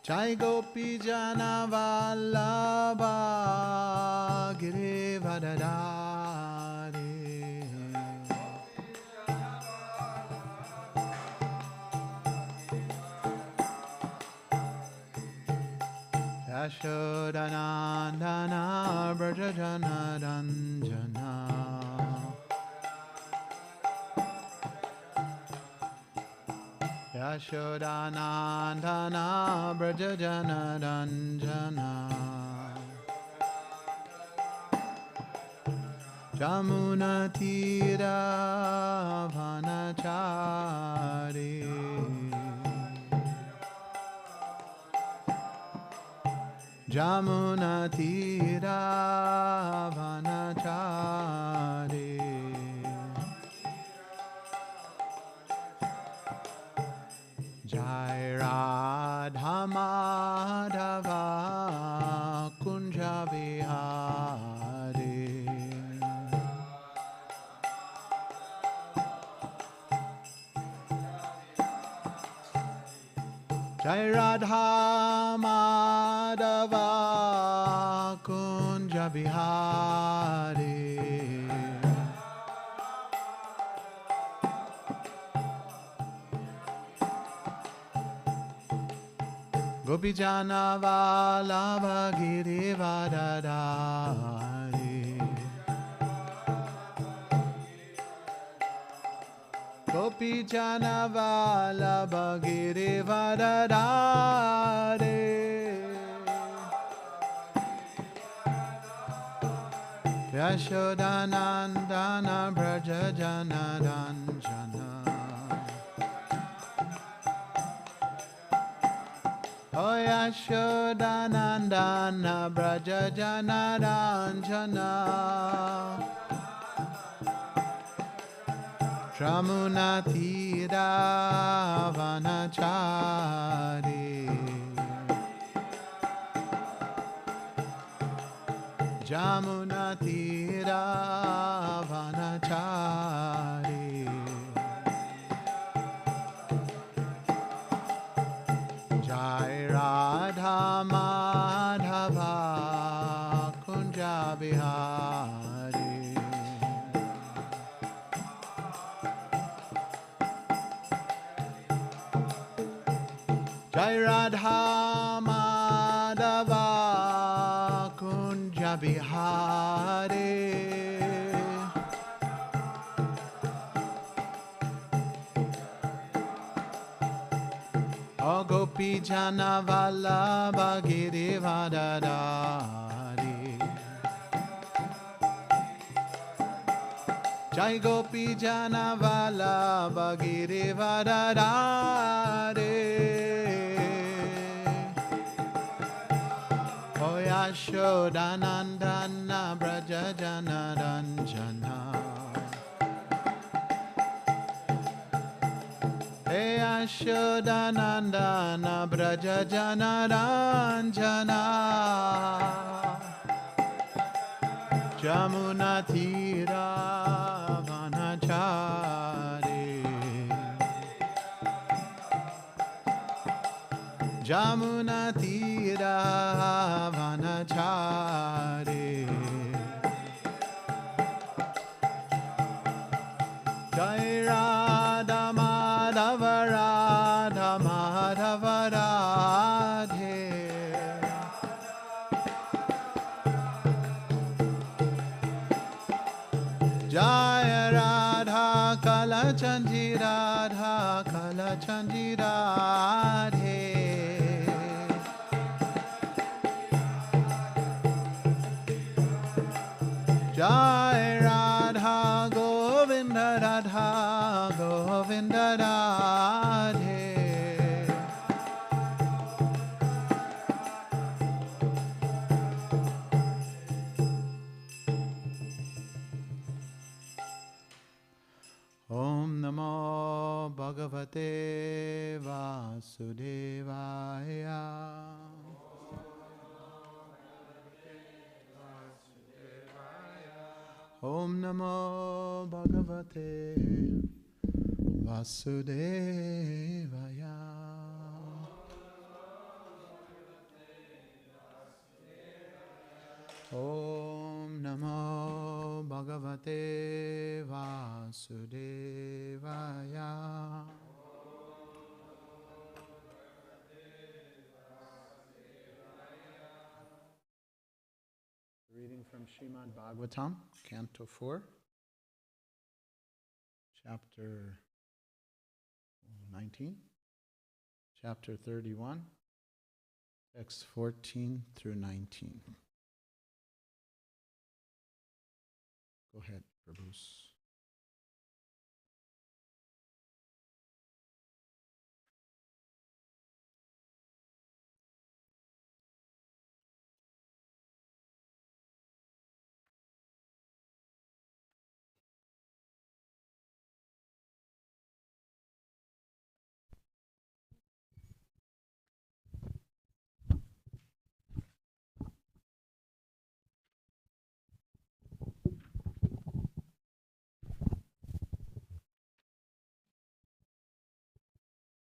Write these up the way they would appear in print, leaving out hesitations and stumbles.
Jai Gopi Jana Vallabha Girivardhari Yashodanandana Brajajana Ranjana Yashodanandana Brajajana Ranjana Jamuna Tira Vanachari Jamuna Tira Vanachari Jai Radha Madhava Kunja Vihari Jai Radha Madhava Kunja Vihari Gopi Jana Vallabha Girivardhari Gopi Jana Vallabha Girivardhari Yashodanandana Brajajana Ranjana O Yashodanandana Brajajana Ranjana Jamuna Tira Vanachari Jamuna Tira Vanachari Jai Radha Madhava Kunja Vihari Jai Radha Madhava Kunja Vihari O Gopi Jana Vallabha Girivardhari Jai Gopi Jana Vallabha Girivardhari O Yashodanandana Brajajana Ranjana Yashodanandana Brajajana Ranjana Jamuna Tira Vanachari Jamuna Tira Vanachari Jai Radha Madhava Radha Madhava Radhe Jai Radha Kalachandji Radha Kalachandji Radhe Jai Radha Govinda Radha Govinda Radhe Om Namo Bhagavate Vasudevaya Om Namo Bhagavate Vasudevaya. Om Namo Bhagavate Vasudevaya. Reading from Srimad Bhagavatam, Canto 4, Chapter 19, Chapter 31, Texts 14 through 19. Go ahead, Prabhus.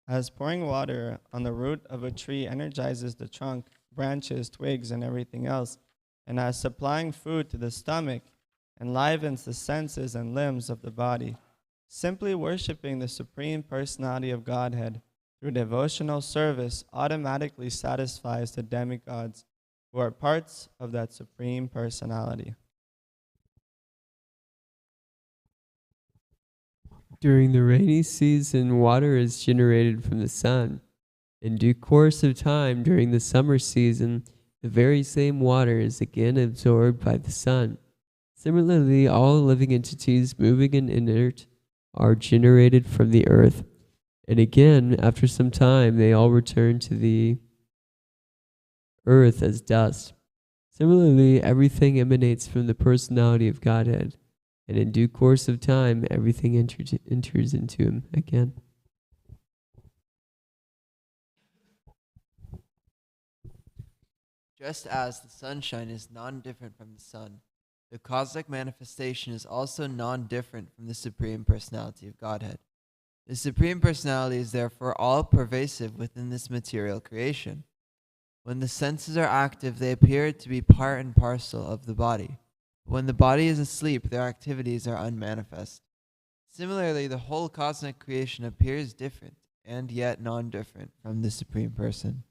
As pouring water on the root of a tree energizes the trunk, branches, twigs, and everything else, and as supplying food to the stomach enlivens the senses and limbs of the body, simply worshiping the Supreme Personality of Godhead through devotional service automatically satisfies the demigods who are parts of that Supreme Personality. During the rainy season, water is generated from the sun. In due course of time, during the summer season, the very same water is again absorbed by the sun. Similarly, all living entities, moving and inert, are generated from the earth. And again, after some time, they all return to the earth as dust. Similarly, everything emanates from the personality of Godhead. And in due course of time, everything enters into him again. Just as the sunshine is non-different from the sun, the cosmic manifestation is also non-different from the Supreme Personality of Godhead. The Supreme Personality is therefore all-pervasive within this material creation. When the senses are active, they appear to be part and parcel of the body. When the body is asleep, their activities are unmanifest. Similarly, the whole cosmic creation appears different and yet non-different from the Supreme Person.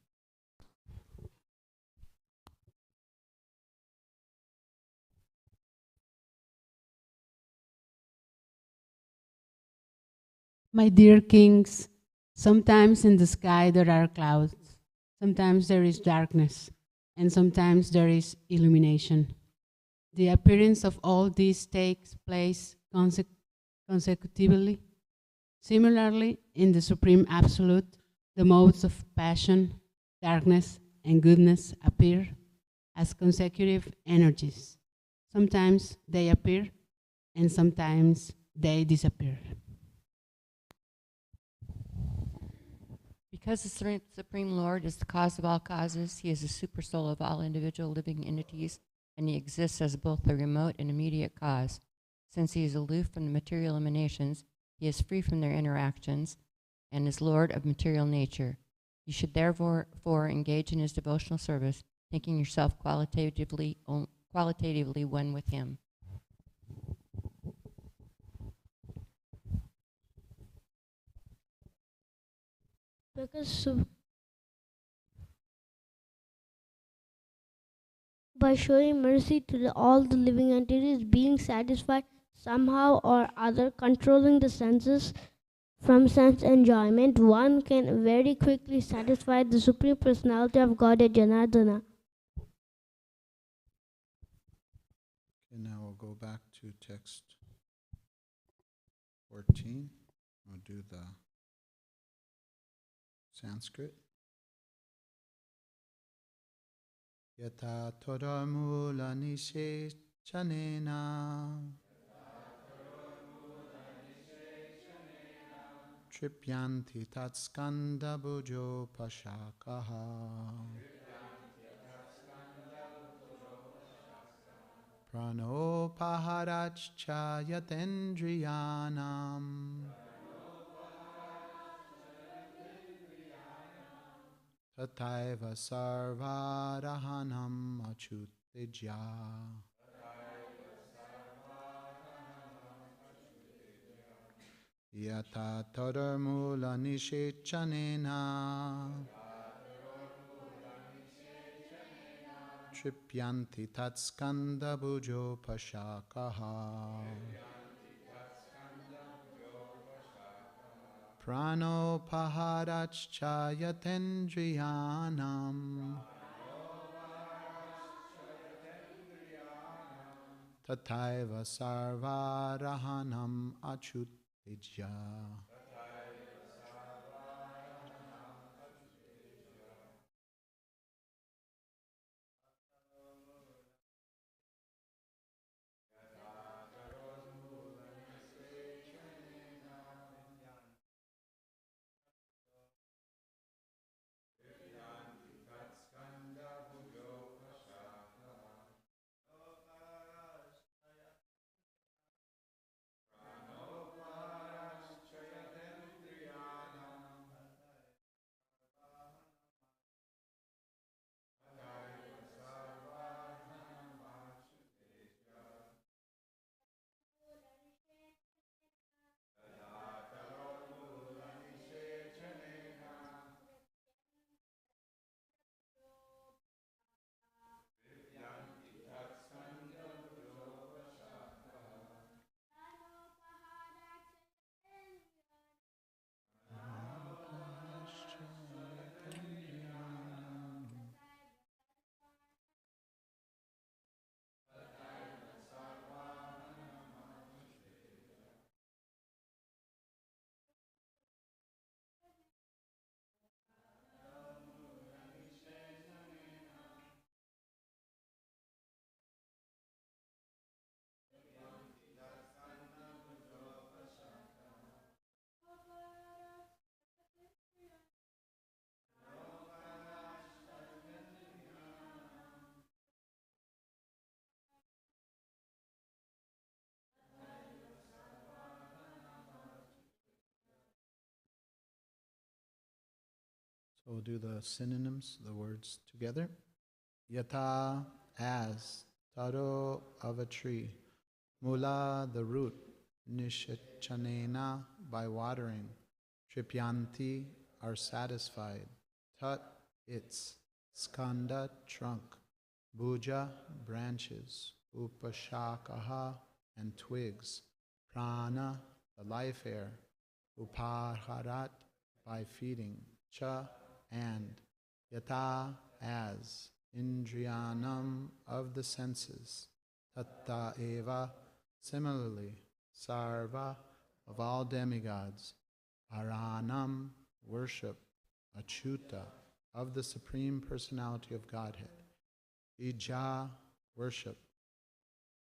My dear kings, sometimes in the sky there are clouds, sometimes there is darkness, and sometimes there is illumination. The appearance of all these takes place consecutively. Similarly, in the Supreme Absolute, the modes of passion, darkness, and goodness appear as consecutive energies. Sometimes they appear, and sometimes they disappear. Because the Supreme Lord is the cause of all causes, he is the super soul of all individual living entities, and he exists as both the remote and immediate cause. Since he is aloof from the material emanations, he is free from their interactions, and is Lord of material nature. You should therefore engage in his devotional service, thinking yourself qualitatively one with him. Because by showing mercy to all the living entities, being satisfied somehow or other, controlling the senses from sense enjoyment, one can very quickly satisfy the Supreme Personality of Godhead Janardana. Okay, now we'll go back to text 14. We'll do the Sanskrit. Yata toramula nishechanena tripyanti tatskanda bujo pashakaha Pranopaharachayatendriyanam Tataiva sarvarahanam achutejya. Yata tadarmula nishechanena Tripyanti tatskanda bhujo pashakaha. Pranopaharachayatendriyanam Tataiva sarvarahanam achutejya. So we'll do the synonyms, the words together. Yata, as, taro, of a tree. Mula, the root. Nishachanena, by watering. Tripyanti, are satisfied. Tat, its. Skanda, trunk. Bhuja, branches. Upashakaha, and twigs. Prana, the life air. Upaharat, by feeding. Cha, and. Yata, as. Indriyanam, of the senses. Tatta eva, similarly. Sarva, of all demigods. Aranam, worship. Achyuta, of the Supreme Personality of Godhead. Ija, worship.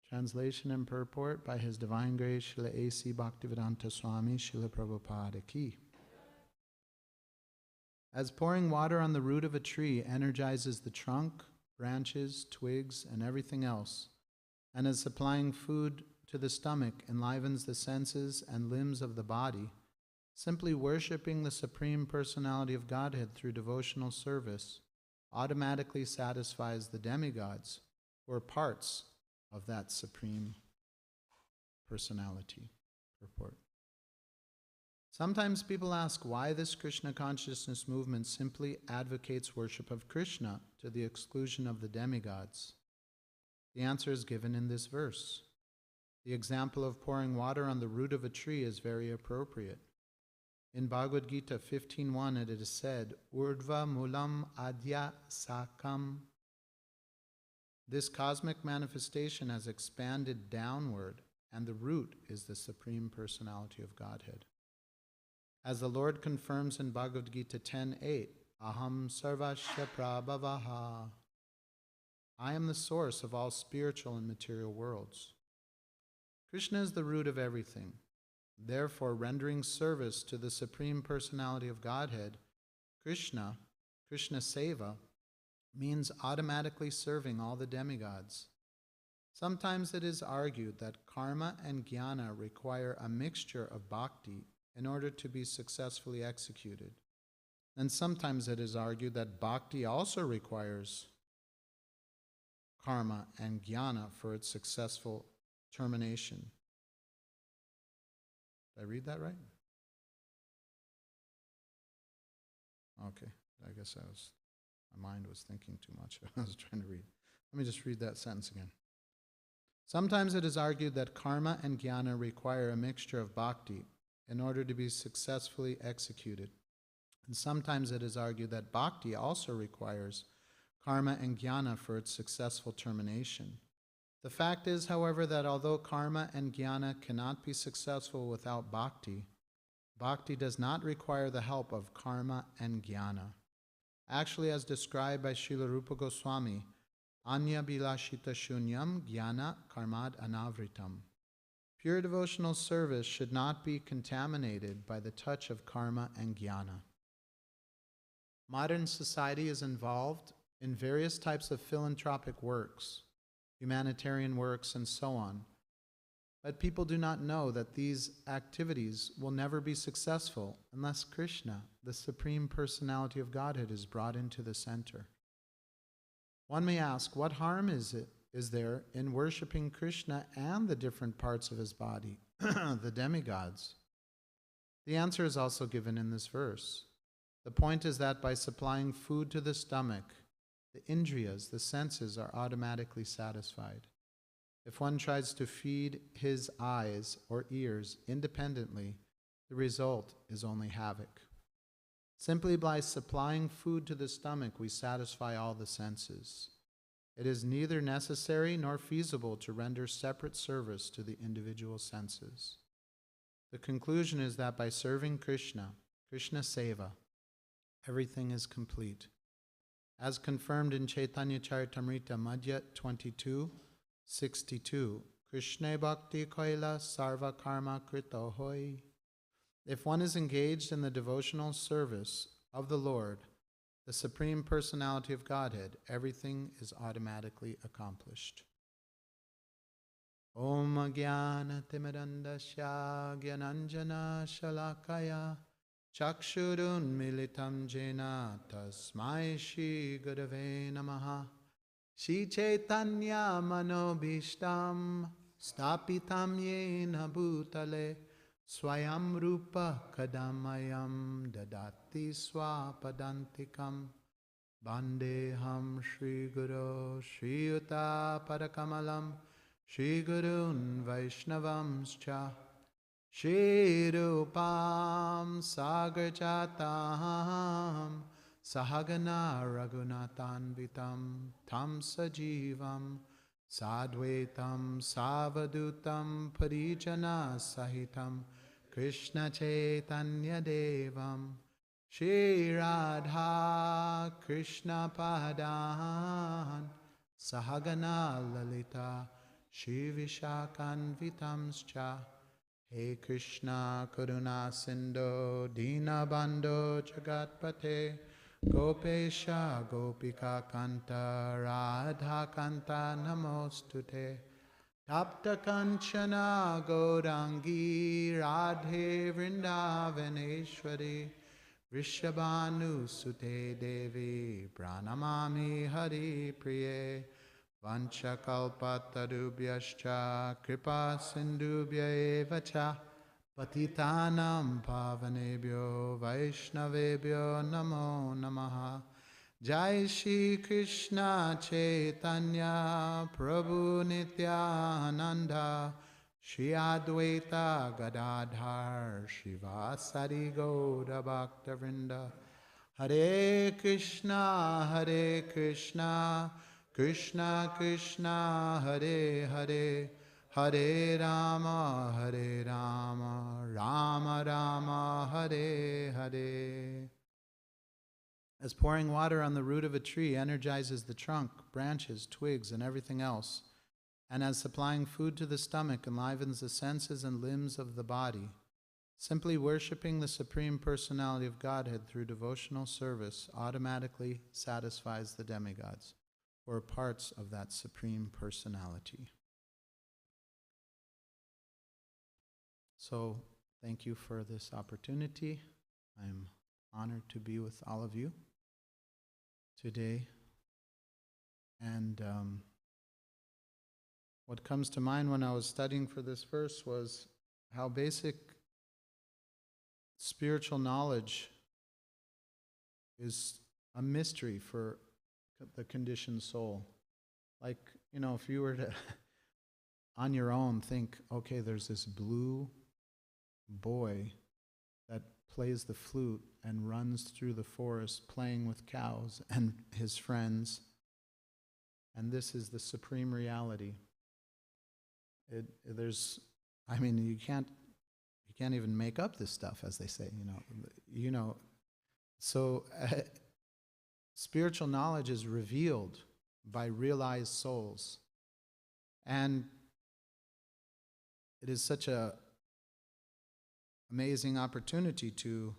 Translation and purport by His Divine Grace Srila A.C. Bhaktivedanta Swami Srila Prabhupada Ki. As pouring water on the root of a tree energizes the trunk, branches, twigs, and everything else, and as supplying food to the stomach enlivens the senses and limbs of the body, simply worshiping the Supreme Personality of Godhead through devotional service automatically satisfies the demigods, who are parts of that Supreme Personality. Purport. Sometimes people ask why this Krishna consciousness movement simply advocates worship of Krishna to the exclusion of the demigods. The answer is given in this verse. The example of pouring water on the root of a tree is very appropriate. In Bhagavad Gita 15.1 it is said, Urdhva mulam adya sakam. This cosmic manifestation has expanded downward, and the root is the Supreme Personality of Godhead. As the Lord confirms in Bhagavad Gita 10.8, Aham sarvasya prabhavaha. I am the source of all spiritual and material worlds. Krishna is the root of everything. Therefore, rendering service to the Supreme Personality of Godhead, Krishna Seva, means automatically serving all the demigods. Sometimes it is argued that karma and jnana require a mixture of bhakti in order to be successfully executed. And sometimes it is argued that bhakti also requires karma and jnana for its successful termination. Did I read that right? Okay, I guess my mind was thinking too much. I was trying to read. Let me just read that sentence again. Sometimes it is argued that karma and jnana require a mixture of bhakti in order to be successfully executed. And sometimes it is argued that bhakti also requires karma and jnana for its successful termination. The fact is, however, that although karma and jnana cannot be successful without bhakti, bhakti does not require the help of karma and jnana. Actually, as described by Srila Rupa Goswami, Anya bilashita shunyam jnana karmad anavritam. Pure devotional service should not be contaminated by the touch of karma and jnana. Modern society is involved in various types of philanthropic works, humanitarian works, and so on. But people do not know that these activities will never be successful unless Krishna, the Supreme Personality of Godhead, is brought into the center. One may ask, what harm is there in worshiping Krishna and the different parts of his body, the demigods? The answer is also given in this verse. The point is that by supplying food to the stomach, the indriyas, the senses, are automatically satisfied. If one tries to feed his eyes or ears independently, the result is only havoc. Simply by supplying food to the stomach, we satisfy all the senses. It is neither necessary nor feasible to render separate service to the individual senses. The conclusion is that by serving Krishna, Krishna Seva, everything is complete. As confirmed in Chaitanya Charitamrita Madhya 22:62, Krishna Bhakti Koila Sarva Karma Krito Hoi. If one is engaged in the devotional service of the Lord, the Supreme Personality of Godhead, everything is automatically accomplished. Om Jnana Timirandasya Gyananjana Shalakaya Chakshurun Militam Jena Tasmai Shri Gurave Namaha Shri Chaitanya Manobhishtam Stapitam Yena Bhutale Swayam Rupa Kadamayam Dadati Swapadantikam Bandeham Shri Guru Shri Yuta Parakamalam Shri Gurun Vaishnavamscha Shri Rupam Sagarjatam Sahagana Raghunathanvitam Tam Sajivam Sadvaitam Savadutam Parijana Sahitam Krishna Chaitanya Devam Shri Radha Krishna Padan Sahagana Lalita Shri Vishakanvitamscha He Krishna Karuna Sindhu Dinabandho Jagatpate Gopesha Gopika Kanta Radha Kanta Namostute Tapta Kanchana Gaurangi Radhe Vrindavaneshwari Vrishabhanu Sute Devi Pranamami Hari Priye Vanchakalpatarubhyascha Kripa Sindhubhya Evacha Patitanam Pavanebhyo Vaishnavebhyo Namo Namaha Jai Shri Krishna Chaitanya Prabhu Nityananda Shri Advaita Gadadhar Shivasari Gaura Bhaktavrinda Hare Krishna Krishna Krishna Hare Hare Hare Rama Rama Rama Hare Hare. As pouring water on the root of a tree energizes the trunk, branches, twigs, and everything else, and as supplying food to the stomach enlivens the senses and limbs of the body, simply worshiping the Supreme Personality of Godhead through devotional service automatically satisfies the demigods, or parts of that Supreme Personality. So thank you for this opportunity. I'm honored to be with all of you today. And what comes to mind when I was studying for this verse was how basic spiritual knowledge is a mystery for the conditioned soul. Like, if you were to on your own think, okay, there's this blue boy that plays the flute and runs through the forest playing with cows and his friends, and this is the supreme reality. You can't even make up this stuff, as they say, So spiritual knowledge is revealed by realized souls. And it is such a amazing opportunity to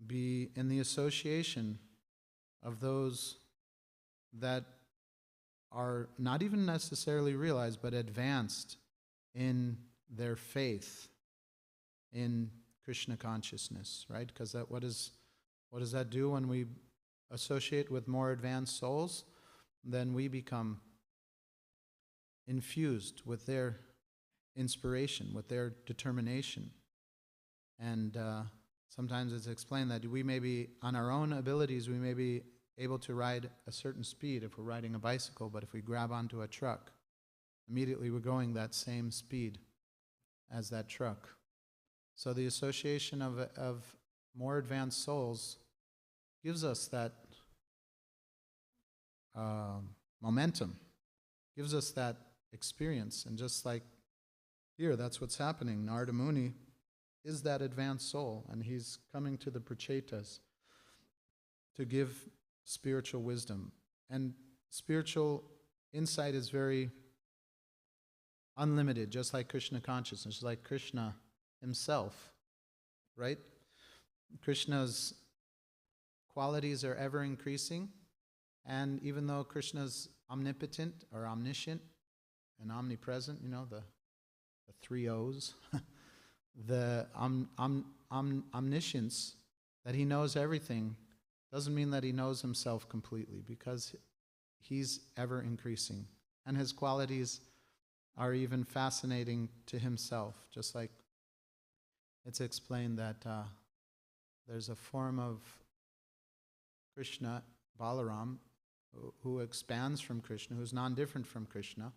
be in the association of those that are not even necessarily realized, but advanced in their faith in Krishna consciousness, right? Because what does that do when we associate with more advanced souls? Then we become infused with their inspiration, with their determination. And sometimes it's explained that we may be, on our own abilities, we may be able to ride a certain speed if we're riding a bicycle, but if we grab onto a truck, immediately we're going that same speed as that truck. So the association of more advanced souls gives us that momentum, gives us that experience. And just like here, that's what's happening. Narada Muni is that advanced soul, and he's coming to the Prachetas to give spiritual wisdom. And spiritual insight is very unlimited, just like Krishna consciousness, just like Krishna himself, right? Krishna's qualities are ever increasing, and even though Krishna's omnipotent or omniscient and omnipresent, the three O's, the omniscience, that he knows everything, doesn't mean that he knows himself completely, because he's ever increasing. And his qualities are even fascinating to himself, just like it's explained that there's a form of Krishna, Balaram, who expands from Krishna, who's non-different from Krishna.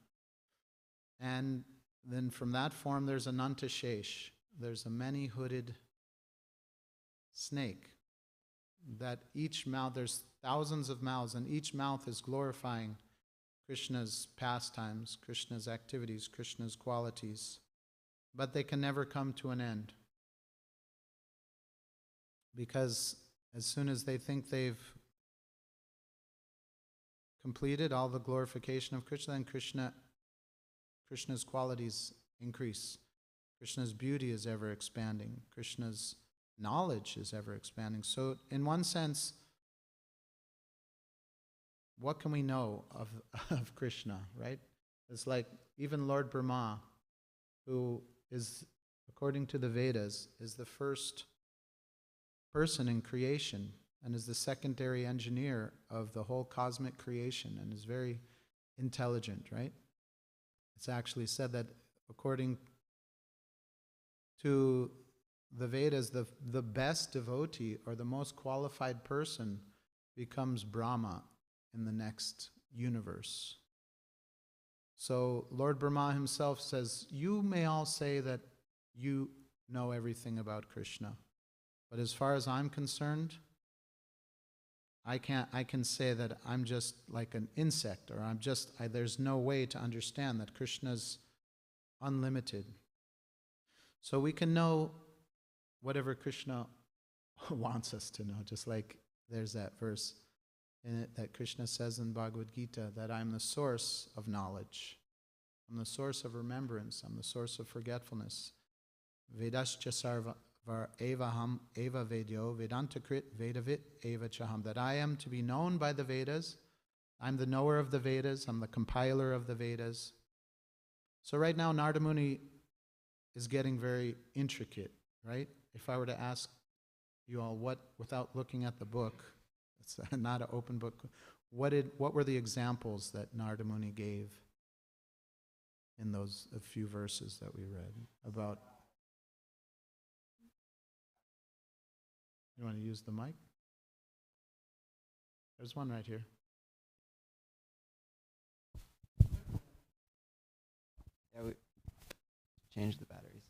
And then from that form, there's Ananta Shesh. There's a many-hooded snake that each mouth, there's thousands of mouths, and each mouth is glorifying Krishna's pastimes, Krishna's activities, Krishna's qualities. But they can never come to an end, because as soon as they think they've completed all the glorification of Krishna, then Krishna's qualities increase. Krishna's beauty is ever expanding. Krishna's knowledge is ever expanding. So in one sense, what can we know of Krishna, right? It's like even Lord Brahma, who is, according to the Vedas, is the first person in creation and is the secondary engineer of the whole cosmic creation, and is very intelligent, right? It's actually said that according to the Vedas, the best devotee or the most qualified person becomes Brahma in the next universe. So Lord Brahma himself says, you may all say that you know everything about Krishna, but as far as I'm concerned, I can say that I'm just like an insect, or there's no way to understand that Krishna's unlimited. So we can know whatever Krishna wants us to know, just like there's that verse in it that Krishna says in Bhagavad Gita, that I'm the source of knowledge. I'm the source of remembrance. I'm the source of forgetfulness. Vedascha sarva evaham eva vedyo vedantakrit vedavit eva chaham. That I am to be known by the Vedas. I'm the knower of the Vedas. I'm the compiler of the Vedas. So right now, Narada Muni is getting very intricate, right? If I were to ask you all without looking at the book, it's not an open book, what were the examples that Narada Muni gave in those a few verses that we read about? You want to use the mic? There's one right here. Yeah, we changed the batteries.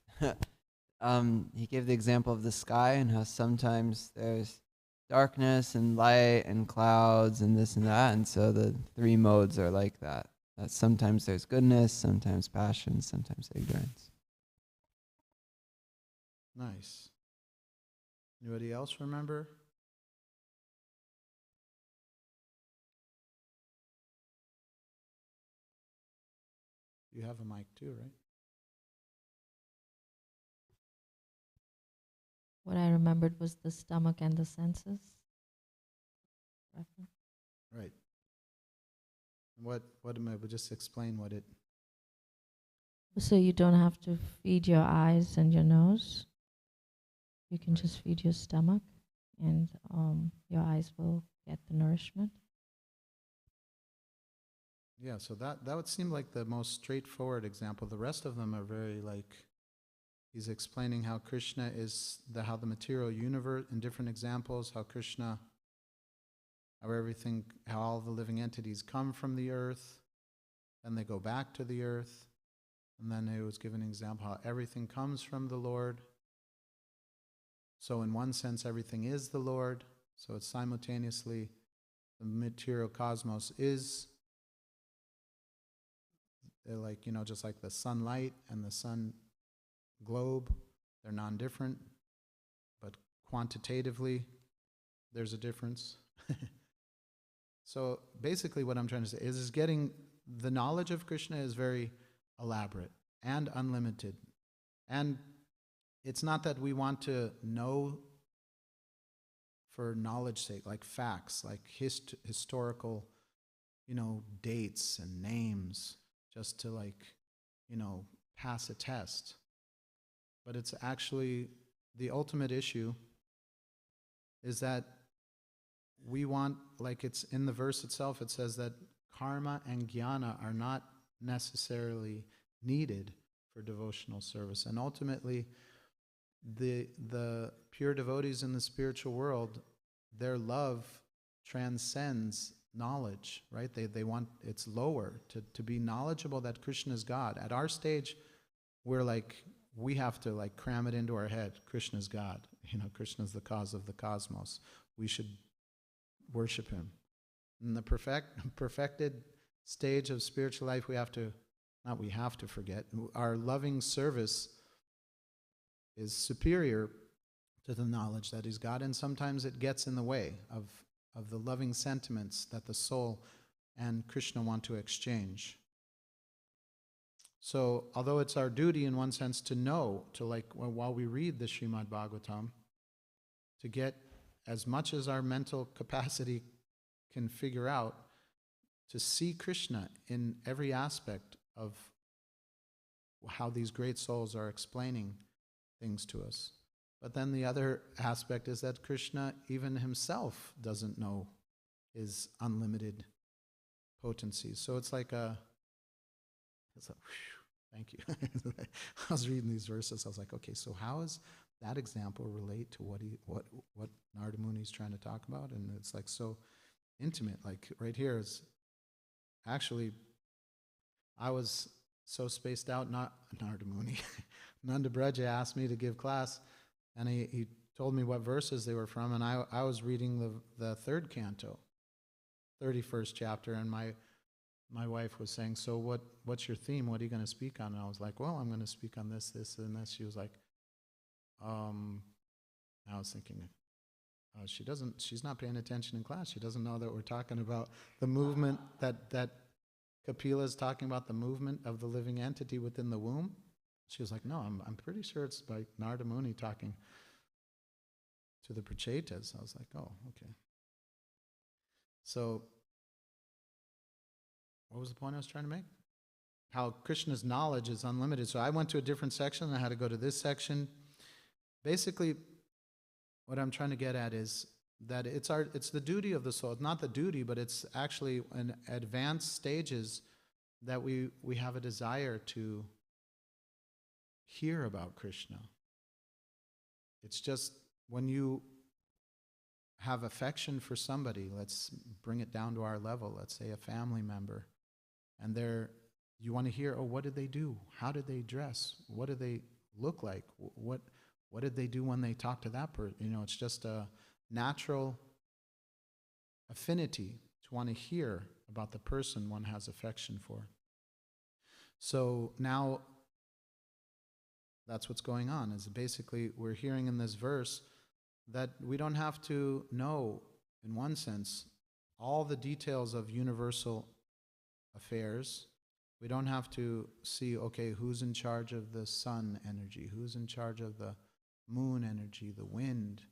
He gave the example of the sky and how sometimes there's darkness and light and clouds and this and that, and so the three modes are like that. That sometimes there's goodness, sometimes passion, sometimes ignorance. Nice. Anybody else remember? You have a mic too, right? What I remembered was the stomach and the senses. Right. What am I? Just explain what it. So you don't have to feed your eyes and your nose. You can just feed your stomach, and your eyes will get the nourishment. Yeah, so that would seem like the most straightforward example. The rest of them are very like, he's explaining how Krishna is how the material universe, in different examples, how Krishna, how all the living entities come from the earth, then they go back to the earth, and then he was given an example how everything comes from the Lord. So in one sense, everything is the Lord. So it's simultaneously the material cosmos is like, just like the sunlight and the sun globe, they're non-different, but quantitatively, there's a difference. So basically what I'm trying to say is getting the knowledge of Krishna is very elaborate and unlimited. And it's not that we want to know for knowledge's sake, like facts, like historical, dates and names, just to pass a test. But it's actually the ultimate issue is that we want, like it's in the verse itself, it says that karma and jnana are not necessarily needed for devotional service. And ultimately, the pure devotees in the spiritual world, their love transcends knowledge, right? They want, it's lower, to be knowledgeable that Krishna is God. At our stage, we have to cram it into our head, Krishna's God. Krishna's the cause of the cosmos. We should worship him. In the perfected stage of spiritual life, we have to forget, our loving service is superior to the knowledge that he's God, and sometimes it gets in the way of the loving sentiments that the soul and Krishna want to exchange. So, although it's our duty in one sense to know, while we read the Srimad Bhagavatam, to get as much as our mental capacity can figure out, to see Krishna in every aspect of how these great souls are explaining things to us. But then the other aspect is that Krishna even himself doesn't know his unlimited potency. So it's like thank you. I was reading these verses. I was like, okay, so how does that example relate to what Narada Muni is trying to talk about? And it's like so intimate. Like right here is actually, I was so spaced out. Not Narada Muni. Nanda Braja asked me to give class, and he told me what verses they were from, and I was reading the third canto, 31st chapter, and my wife was saying, so what's your theme? What are you going to speak on? And I was like, well, I'm going to speak on this, and this. She was like, I was thinking, she's not paying attention in class. She doesn't know that we're talking about the movement, that Kapila is talking about the movement of the living entity within the womb. She was like, no, I'm pretty sure it's by Narada Muni talking to the Prachetas. I was like, oh, okay. So, what was the point I was trying to make? how Krishna's knowledge is unlimited. So I went to a different section, and I had to go to this section. Basically, what I'm trying to get at is that it's the duty of the soul. It's not the duty, but it's actually in advanced stages that we have a desire to hear about Krishna. It's just when you have affection for somebody, let's bring it down to our level, let's say a family member, and you want to hear, oh, what did they do? How did they dress? What did they look like? What did they do when they talked to that person? It's just a natural affinity to want to hear about the person one has affection for. So now that's what's going on, is basically we're hearing in this verse that we don't have to know, in one sense, all the details of universal affairs. We don't have to see, okay, who's in charge of the sun energy, who's in charge of the moon energy, the wind,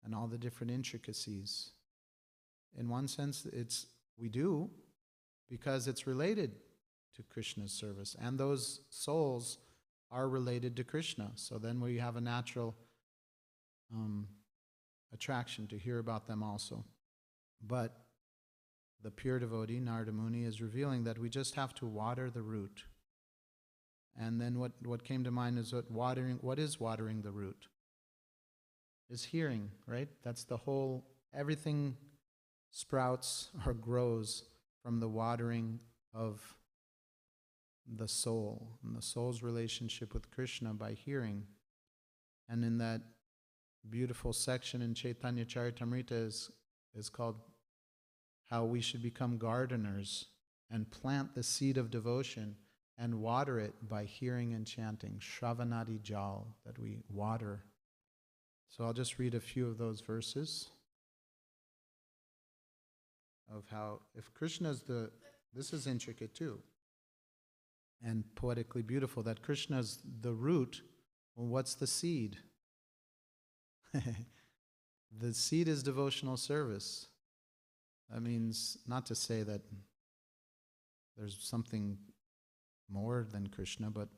and all the different intricacies. In one sense, we do, because it's related to Krishna's service, and those souls are related to Krishna. So then we have a natural attraction to hear about them also. But the pure devotee, Narada Muni, is revealing that we just have to water the root. And then what came to mind is what is watering the root? Is hearing, right? That's the whole, everything sprouts or grows from the watering of the soul, and the soul's relationship with Krishna by hearing. And in that beautiful section in Chaitanya Charitamrita is called how we should become gardeners and plant the seed of devotion and water it by hearing and chanting, Shravanadi Jal, that we water. So I'll just read a few of those verses of how, if Krishna's this is intricate too, and poetically beautiful, that Krishna's the root. Well, what's the seed? The seed is devotional service. That means not to say that there's something more than Krishna, but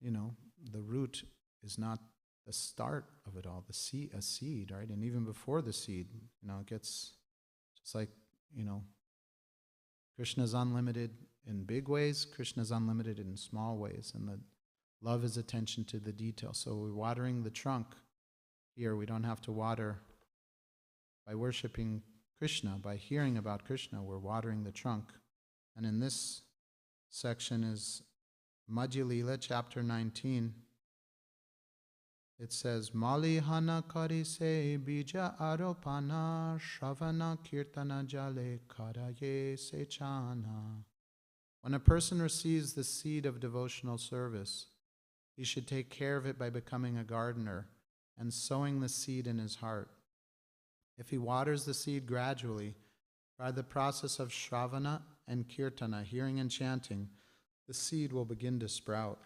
the root is not the start of it all. A seed, right? And even before the seed, it gets just like, Krishna's unlimited in big ways, Krishna's unlimited in small ways, and the love is attention to the detail. So we're watering the trunk here. We don't have to water by worshiping Krishna, by hearing about Krishna, we're watering the trunk. And in this section is Madhya Lila, chapter 19. It says, Malihana kari se bija aropana shravana kirtana jale karaye se chana. When a person receives the seed of devotional service, he should take care of it by becoming a gardener and sowing the seed in his heart. If he waters the seed gradually, by the process of shravana and kirtana, hearing and chanting, the seed will begin to sprout.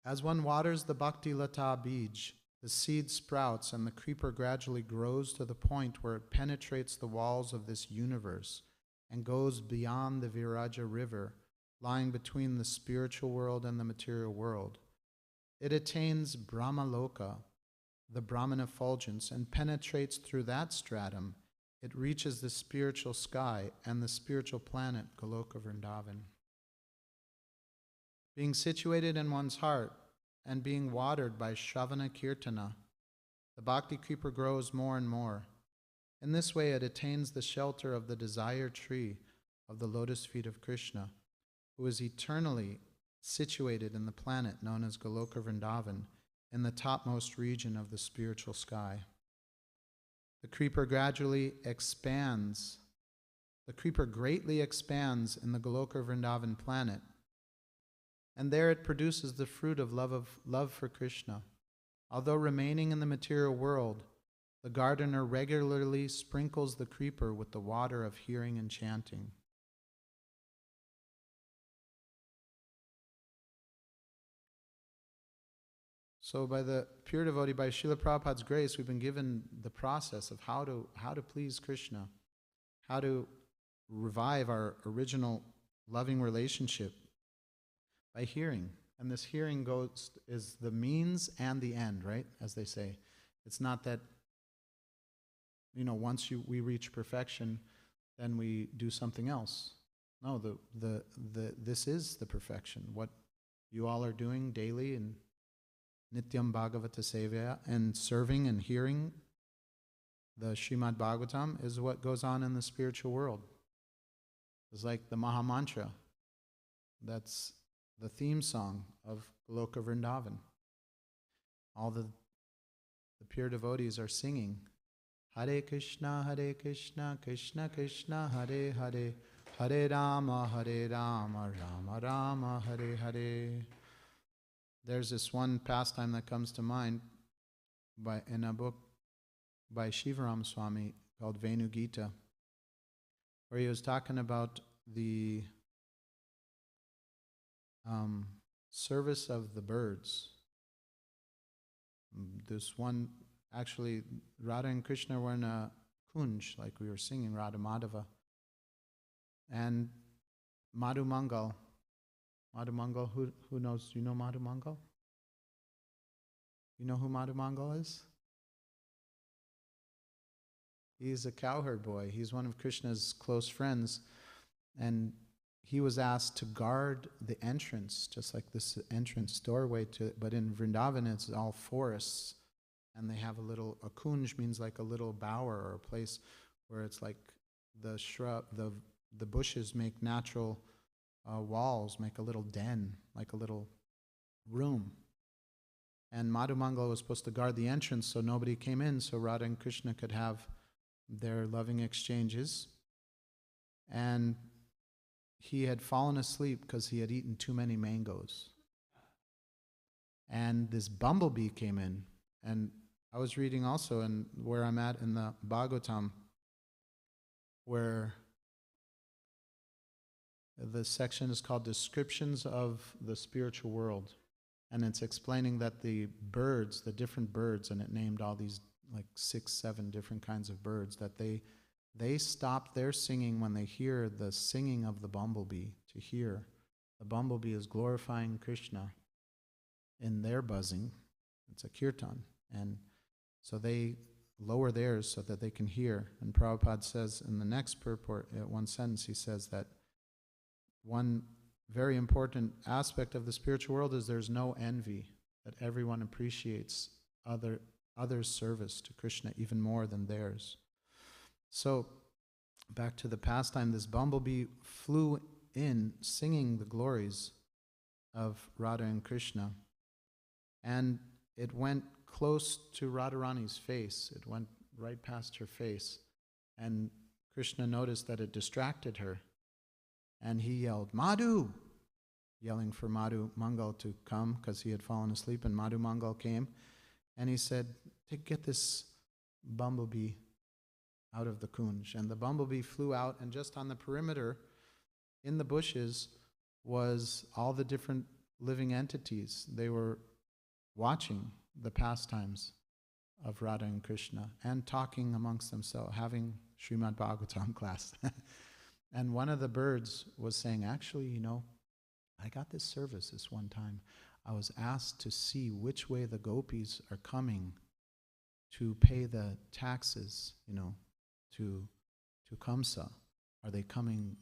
As one waters the bhakti lata bij, the seed sprouts and the creeper gradually grows to the point where it penetrates the walls of this universe and goes beyond the Viraja river, lying between the spiritual world and the material world. It attains Brahmaloka, the Brahman effulgence, and penetrates through that stratum. It reaches the spiritual sky and the spiritual planet Goloka Vrindavan. Being situated in one's heart and being watered by Shravana Kirtana, the bhakti creeper grows more and more. In this way it attains the shelter of the desire tree of the lotus feet of Krishna, who is eternally situated in the planet known as Goloka Vrindavan, in the topmost region of the spiritual sky. The creeper greatly expands in the Goloka Vrindavan planet, and there it produces the fruit of love for Krishna. Although remaining in the material world, the gardener regularly sprinkles the creeper with the water of hearing and chanting. So by the pure devotee, by Srila Prabhupada's grace, we've been given the process of how to please Krishna, how to revive our original loving relationship by hearing. And this hearing is the means and the end, right? As they say. It's not that, once we reach perfection, then we do something else. No, this is the perfection. What you all are doing daily in Nityam Bhagavata Sevaya and serving and hearing the Srimad Bhagavatam is what goes on in the spiritual world. It's like the Maha Mantra. That's the theme song of Goloka Vrindavan. All the pure devotees are singing Hare Krishna, Krishna Krishna, Hare Hare, Hare Rama, Rama Rama, Hare Hare. There's this one pastime that comes to mind in a book by Shivaram Swami called Venu Gita, where he was talking about the service of the birds. This one, actually, Radha and Krishna were in a kunj, like we were singing, Radha Madhava. And Madhu Mangal, who knows? You know Madhu Mangal? You know who Madhu Mangal is? He's a cowherd boy. He's one of Krishna's close friends. And he was asked to guard the entrance, just like this entrance doorway to, but in Vrindavan it's all forests. And they have a kunj means like a little bower or a place where it's like the shrub, the bushes make natural walls, make a little den, like a little room. And Madhu Mangal was supposed to guard the entrance so nobody came in, so Radha and Krishna could have their loving exchanges. And he had fallen asleep because he had eaten too many mangoes. And this bumblebee came in. And I was reading also in where I'm at in the Bhagavatam, where the section is called Descriptions of the Spiritual World. And it's explaining that the birds, the different birds, and it named all these like 6, 7 different kinds of birds, that they stop their singing when they hear the singing of the bumblebee. To hear the bumblebee is glorifying Krishna in their buzzing. It's a kirtan. And so they lower theirs so that they can hear. And Prabhupada says in the next purport, one sentence, he says that one very important aspect of the spiritual world is there's no envy, that everyone appreciates others' service to Krishna even more than theirs. So, back to the pastime, this bumblebee flew in singing the glories of Radha and Krishna. And it went close to Radharani's face. It went right past her face. And Krishna noticed that it distracted her. And he yelled, Madhu! Yelling for Madhu Mangal to come because he had fallen asleep. And Madhu Mangal came. And he said, get this bumblebee out of the kunj. And the bumblebee flew out, and just on the perimeter, in the bushes, was all the different living entities. They were watching the pastimes of Radha and Krishna and talking amongst themselves, having Srimad Bhagavatam class. And one of the birds was saying, actually, I got this service this one time. I was asked to see which way the gopis are coming to pay the taxes, to Kamsa. Are they coming,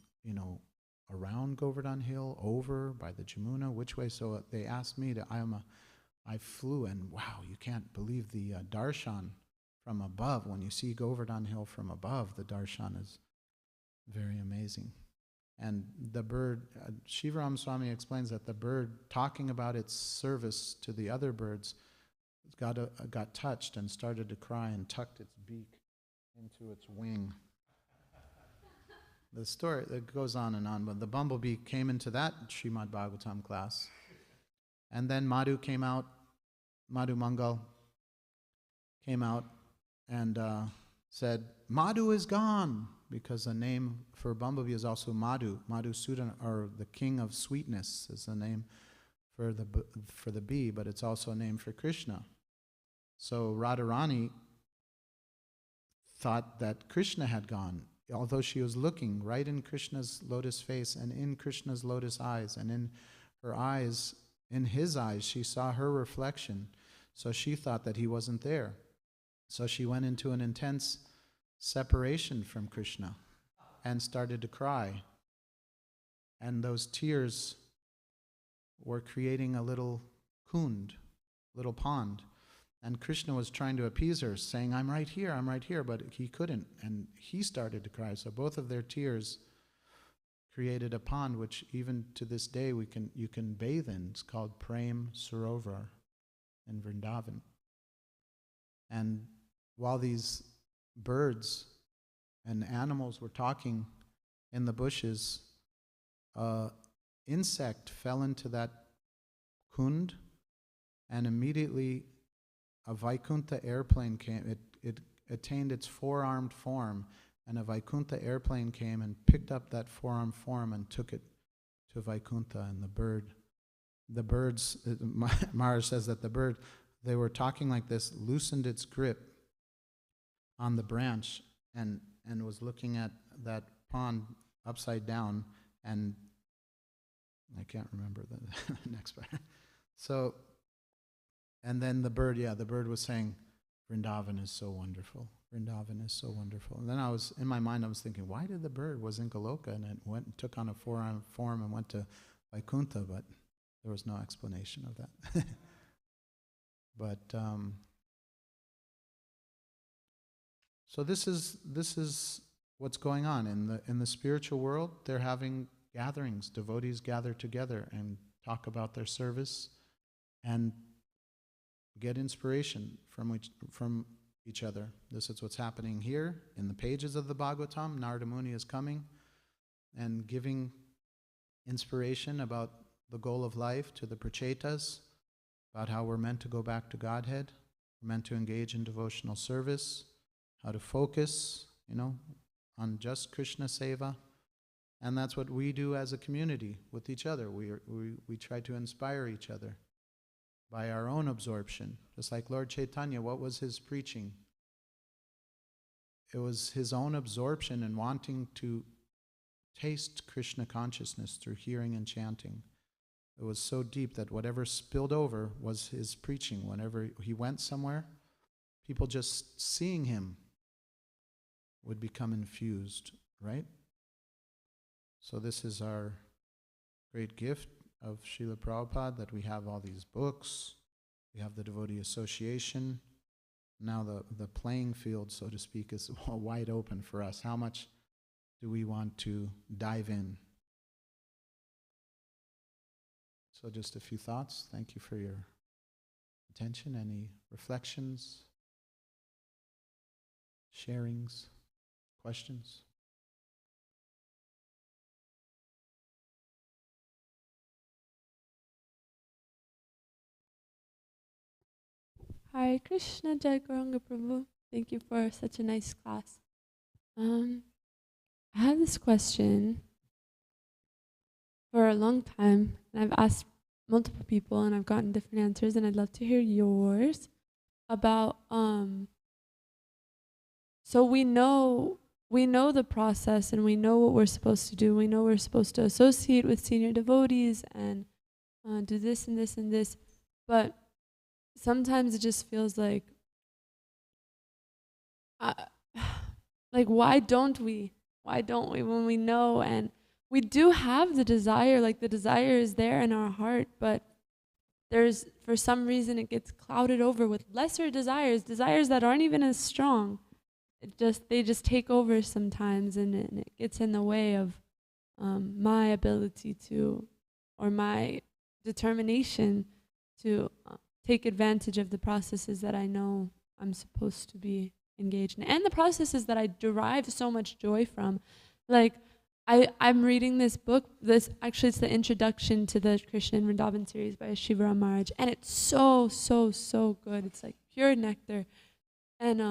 around Govardhan Hill, over by the Jamuna? Which way? So they asked me I flew, and wow, you can't believe the darshan from above. When you see Govardhan Hill from above, the darshan is very amazing. And the bird, Shivaram Swami explains that the bird, talking about its service to the other birds, got touched and started to cry and tucked its beak into its wing. The story, it goes on, but the bumblebee came into that Srimad Bhagavatam class. And then Madhu Mangal came out and said, Madhu is gone, because the name for bumblebee is also Madhu. Madhusudan, or the king of sweetness, is the name for the bee, but it's also a name for Krishna. So Radharani thought that Krishna had gone although she was looking right in Krishna's lotus face and in Krishna's lotus eyes, and in her eyes, in his eyes, she saw her reflection. So she thought that he wasn't there. So she went into an intense separation from Krishna and started to cry. And those tears were creating a little kund, little pond. And Krishna was trying to appease her, saying, I'm right here, but he couldn't. And he started to cry. So both of their tears created a pond, which even to this day you can bathe in. It's called Prem Sarovar in Vrindavan. And while these birds and animals were talking in the bushes, an insect fell into that kund, and immediately a Vaikuntha airplane came. It attained its four-armed form, and a Vaikuntha airplane came and picked up that four-armed form and took it to Vaikuntha. And the birds, Maharaj says that the bird, they were talking like this, loosened its grip on the branch and was looking at that pond upside down, and I can't remember the next part. So, and then the bird was saying, Vrindavan is so wonderful. Vrindavan is so wonderful. And then in my mind, I was thinking, why did the bird was in Goloka and it went and took on a four-armed form and went to Vaikuntha? But there was no explanation of that. But so this is what's going on in the spiritual world. They're having gatherings. Devotees gather together and talk about their service and get inspiration from each other. This is what's happening here in the pages of the Bhagavatam. Narada Muni is coming and giving inspiration about the goal of life to the Prachetas, about how we're meant to go back to Godhead, we're meant to engage in devotional service, how to focus, on just Krishna Seva. And that's what we do as a community with each other. We try to inspire each other by our own absorption. Just like Lord Chaitanya, what was his preaching? It was his own absorption and wanting to taste Krishna consciousness through hearing and chanting. It was so deep that whatever spilled over was his preaching. Whenever he went somewhere, people just seeing him would become infused, right? So this is our great gift of Srila Prabhupada, that we have all these books, we have the devotee association. Now the playing field, so to speak, is wide open for us. How much do we want to dive in? So just a few thoughts. Thank you for your attention. Any reflections, sharings, questions? Hare Krishna, Jai Gauranga Prabhu. Thank you for such a nice class. I have this question for a long time, and I've asked multiple people, and I've gotten different answers, and I'd love to hear yours about. So we know the process, and we know what we're supposed to do. We know we're supposed to associate with senior devotees and do this and this and this, but sometimes it just feels like why don't we when we know, and we do have the desire, like the desire is there in our heart, but there's, for some reason, it gets clouded over with lesser desires that aren't even as strong. They just take over sometimes, and it gets in the way of my ability to, or my determination to take advantage of the processes that I know I'm supposed to be engaged in, and the processes that I derive so much joy from. Like, I'm reading this book. It's the introduction to the Krishna in Vrindavan series by Shivaram Maharaj, and it's so good. It's like pure nectar, and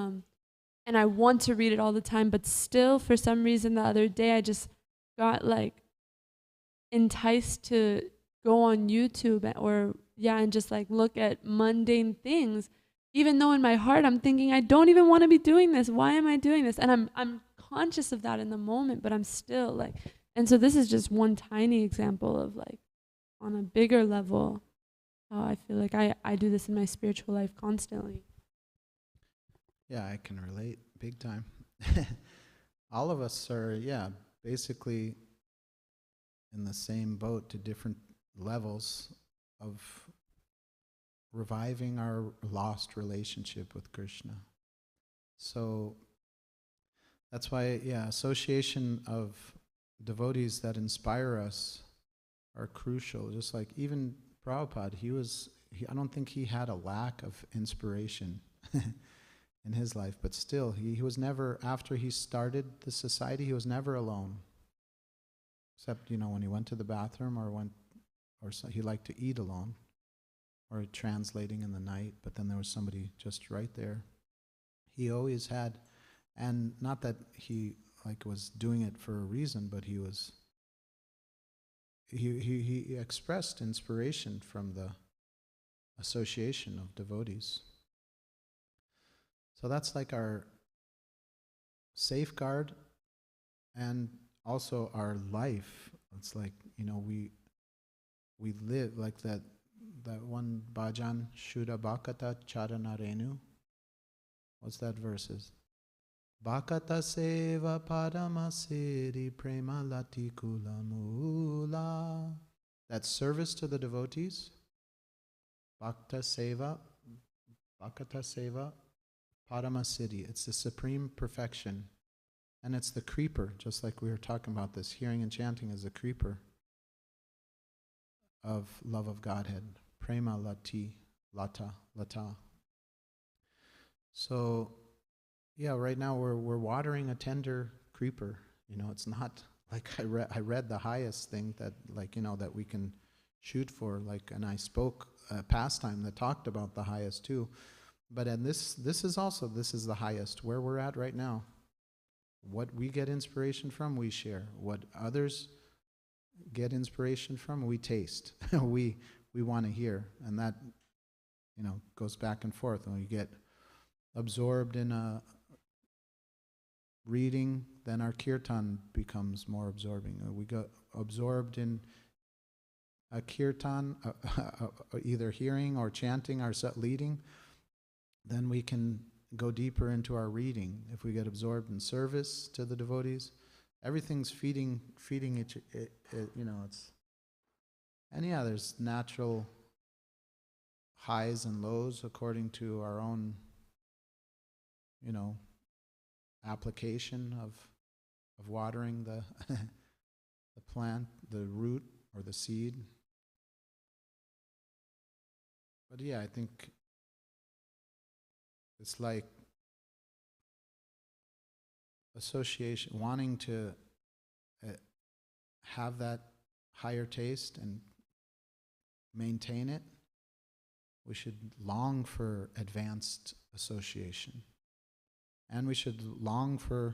I want to read it all the time, but still, for some reason, the other day I just got like enticed to go on YouTube and just like look at mundane things, even though in my heart I'm thinking, I don't even want to be doing this. Why am I doing this? And I'm conscious of that in the moment, but I'm still like, and so this is just one tiny example of like on a bigger level how I feel like I do this in my spiritual life constantly. Yeah, I can relate big time. All of us are, yeah, basically in the same boat to different levels of reviving our lost relationship with Krishna. So that's why, yeah, association of devotees that inspire us are crucial. Just like even Prabhupada, I don't think he had a lack of inspiration in his life, but still, he was never, after he started the society, he was never alone. Except, when he went to the bathroom he liked to eat alone, or translating in the night, but then there was somebody just right there. He always had, and not that he was doing it for a reason, but he expressed inspiration from the association of devotees. So that's like our safeguard and also our life. It's like, we live like that one bhajan, Shuddha Bhakata Charana Renu. What's that verses? Bhakata seva padama siddhi prema latikula mula. That's service to the devotees. Bhakata seva padama siddhi. It's the supreme perfection. And it's the creeper, just like we were talking about this. Hearing and chanting is the creeper of love of Godhead. Prema lata. So, yeah, right now we're watering a tender creeper. It's not like I read the highest thing that that we can shoot for. And I spoke a pastime that talked about the highest too. But this is the highest where we're at right now. What we get inspiration from, we share. What others get inspiration from, we taste. we want to hear, and that goes back and forth. When we get absorbed in a reading, then our kirtan becomes more absorbing. We go absorbed in a kirtan, either hearing or chanting or leading, then we can go deeper into our reading. If we get absorbed in service to the devotees, everything's feeding it's, and yeah, there's natural highs and lows according to our own, application of watering the the plant, the root or the seed. But yeah, I think it's like association, wanting to have that higher taste and maintain it. We should long for advanced association. And we should long for,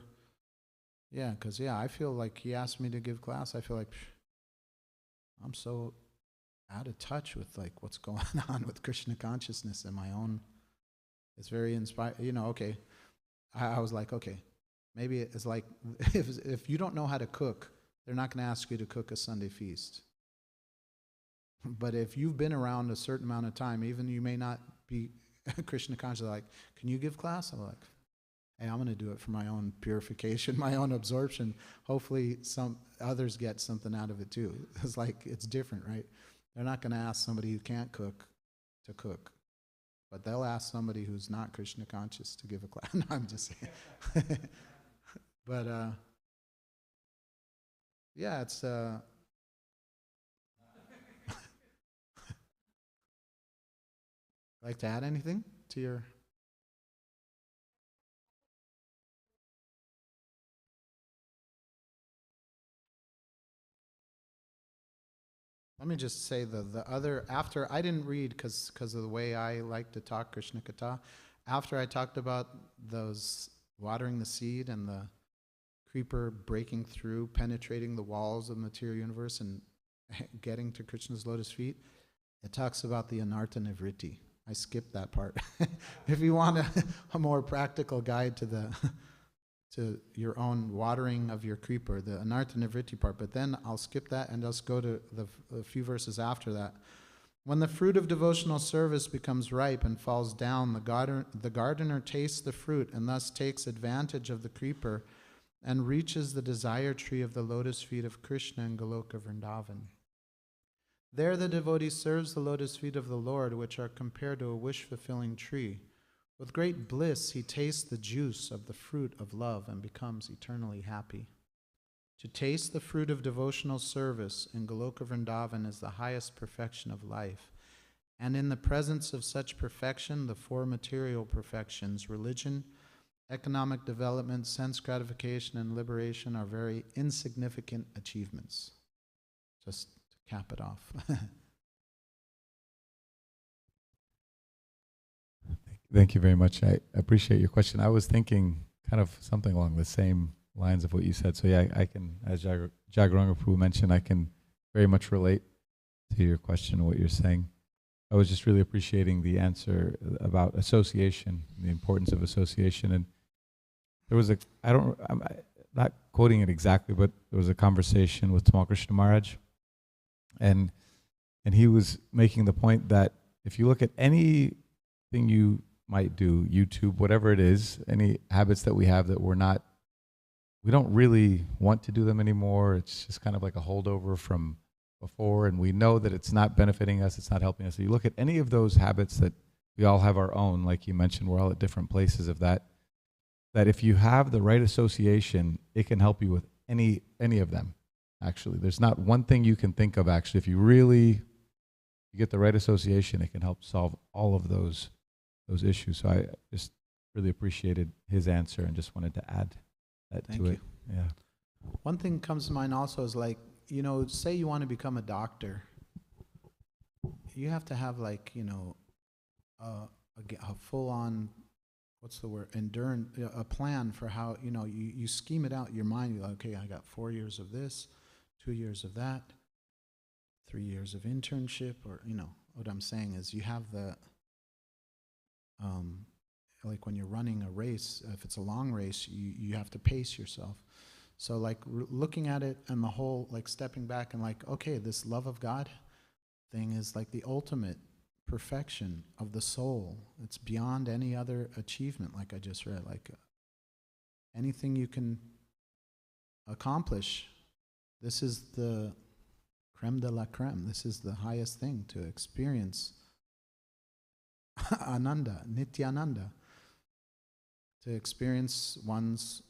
because I feel like he asked me to give class. I feel like I'm so out of touch with what's going on with Krishna consciousness in my own. It's very inspiring. Okay. I was like, okay, maybe it's like if you don't know how to cook, they're not going to ask you to cook a Sunday feast. But if you've been around a certain amount of time, even you may not be Krishna conscious, like, can you give class? I'm like, hey, I'm going to do it for my own purification, my own absorption. Hopefully some others get something out of it too. It's like, it's different, right? They're not going to ask somebody who can't cook to cook. But they'll ask somebody who's not Krishna conscious to give a class. No, I'm just saying. But, yeah, it's... like to add anything to your... Let me just say the other, after, I didn't read because of the way I like to talk Krishna Katha. After I talked about those watering the seed and the creeper breaking through, penetrating the walls of the material universe and getting to Krishna's lotus feet, it talks about the anartha nivritti. I skipped that part. If you want a more practical guide to the to your own watering of your creeper, the anartha nivritti part. But then I'll skip that and just go to a few verses after that. When the fruit of devotional service becomes ripe and falls down, the gardener tastes the fruit and thus takes advantage of the creeper and reaches the desire tree of the lotus feet of Krishna in Goloka Vrindavan. There the devotee serves the lotus feet of the Lord, which are compared to a wish-fulfilling tree. With great bliss, he tastes the juice of the fruit of love and becomes eternally happy. To taste the fruit of devotional service in Goloka Vrindavan is the highest perfection of life. And in the presence of such perfection, the four material perfections, religion, economic development, sense gratification, and liberation, are very insignificant achievements. Just to cap it off. Thank you very much. I appreciate your question. I was thinking kind of something along the same lines of what you said. So yeah, I can, as Jagaranga Prabhu mentioned, I can very much relate to your question and what you're saying. I was just really appreciating the answer about association, the importance of association. And there was I'm not quoting it exactly, but there was a conversation with Tamal Krishna Maharaj, and he was making the point that if you look at anything you might do, YouTube, whatever it is, any habits that we have that we don't really want to do them anymore. It's just kind of like a holdover from before, and we know that it's not benefiting us, it's not helping us. So you look at any of those habits that we all have our own, like you mentioned, we're all at different places of that if you have the right association, it can help you with any of them, actually. There's not one thing you can think of, actually. If you get the right association, it can help solve all of those issues. So I just really appreciated his answer and just wanted to add that to it. Yeah. One thing comes to mind also is like, say you want to become a doctor. You have to have like, a full-on, what's the word, endurance, a plan for how, you scheme it out in your mind. You're like, okay, I got 4 years of this, 2 years of that, 3 years of internship, or, what I'm saying is you have the, like when you're running a race, if it's a long race, you have to pace yourself. So like looking at it and the whole, like stepping back and like, okay, this love of God thing is like the ultimate perfection of the soul. It's beyond any other achievement, like I just read. Like anything you can accomplish, this is the creme de la creme. This is the highest thing to experience. Ananda, Nityananda. To experience one's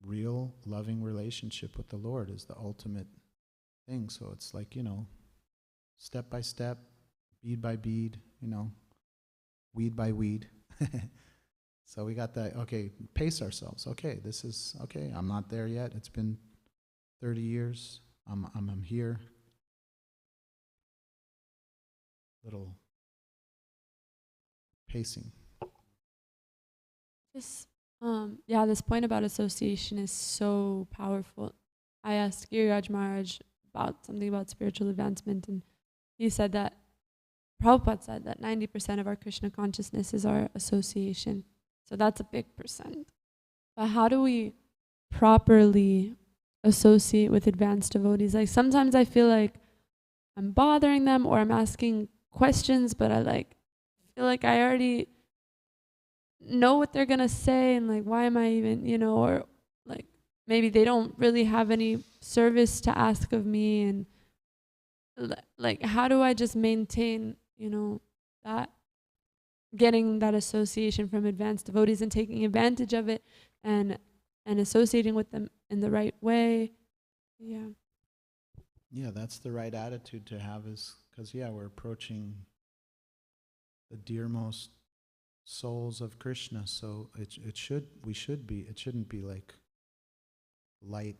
real loving relationship with the Lord is the ultimate thing. So it's like, step by step, bead by bead, weed by weed. So we got that, okay, pace ourselves. Okay, this is, okay, I'm not there yet. It's been 30 years. I'm here. Little pacing. This point about association is so powerful. I asked Giriraj Maharaj about something about spiritual advancement, and he said that, Prabhupada said that 90% of our Krishna consciousness is our association. So that's a big percent. But how do we properly associate with advanced devotees? Like sometimes I feel like I'm bothering them or I'm asking questions, but I feel like I already know what they're gonna say, and like why am I even, or like maybe they don't really have any service to ask of me, and like how do I just maintain, that getting that association from advanced devotees and taking advantage of it and associating with them in the right way? Yeah, that's the right attitude to have, is because we're approaching the dearmost souls of Krishna, so it shouldn't be like light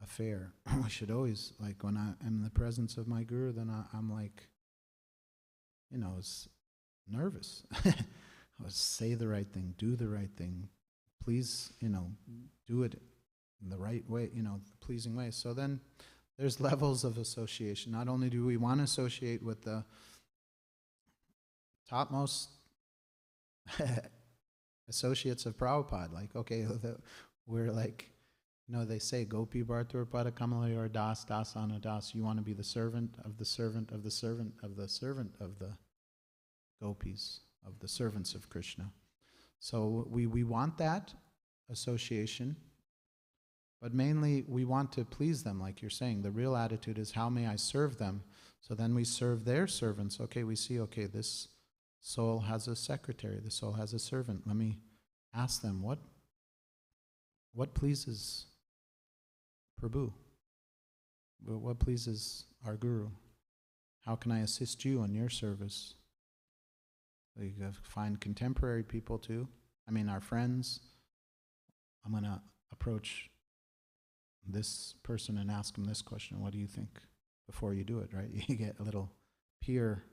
affair. We should always, like when I'm in the presence of my guru, then I'm like, it's nervous. I say the right thing, do the right thing, please, do it in the right way, the pleasing way. So then there's levels of association. Not only do we want to associate with the topmost associates of Prabhupada, like, okay, We're like, they say, Gopi Bhartur Pada Kamalayor Das Das Anadas. You want to be the servant of the servant of the servant of the servant of the gopis, of the servants of Krishna. So we want that association, but mainly we want to please them, like you're saying. The real attitude is, how may I serve them? So then we serve their servants. Okay, we see, okay, this soul has a secretary, this soul has a servant. Let me ask them, what pleases Prabhu? What pleases our Guru? How can I assist you in your service? You find contemporary people too. Our friends. I'm going to approach this person and ask him this question. What do you think? Before you do it, right? You get a little peer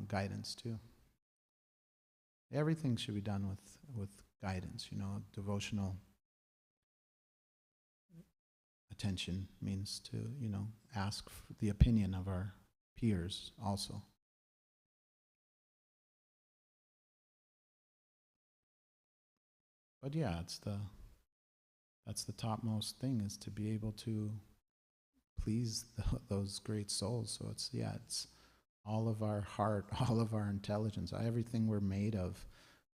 guidance too. Everything should be done with guidance, devotional attention means to, ask for the opinion of our peers also. But yeah, that's the topmost thing, is to be able to please those great souls. So it's all of our heart, all of our intelligence, everything we're made of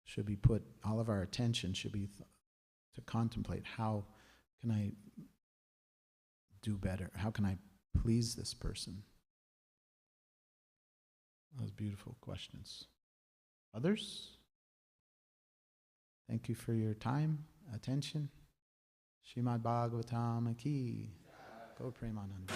should be put, all of our attention should be to contemplate, how can I do better? How can I please this person? Those beautiful questions. Others? Thank you for your time, attention. Srimad Bhagavatam ki. Go Premananda.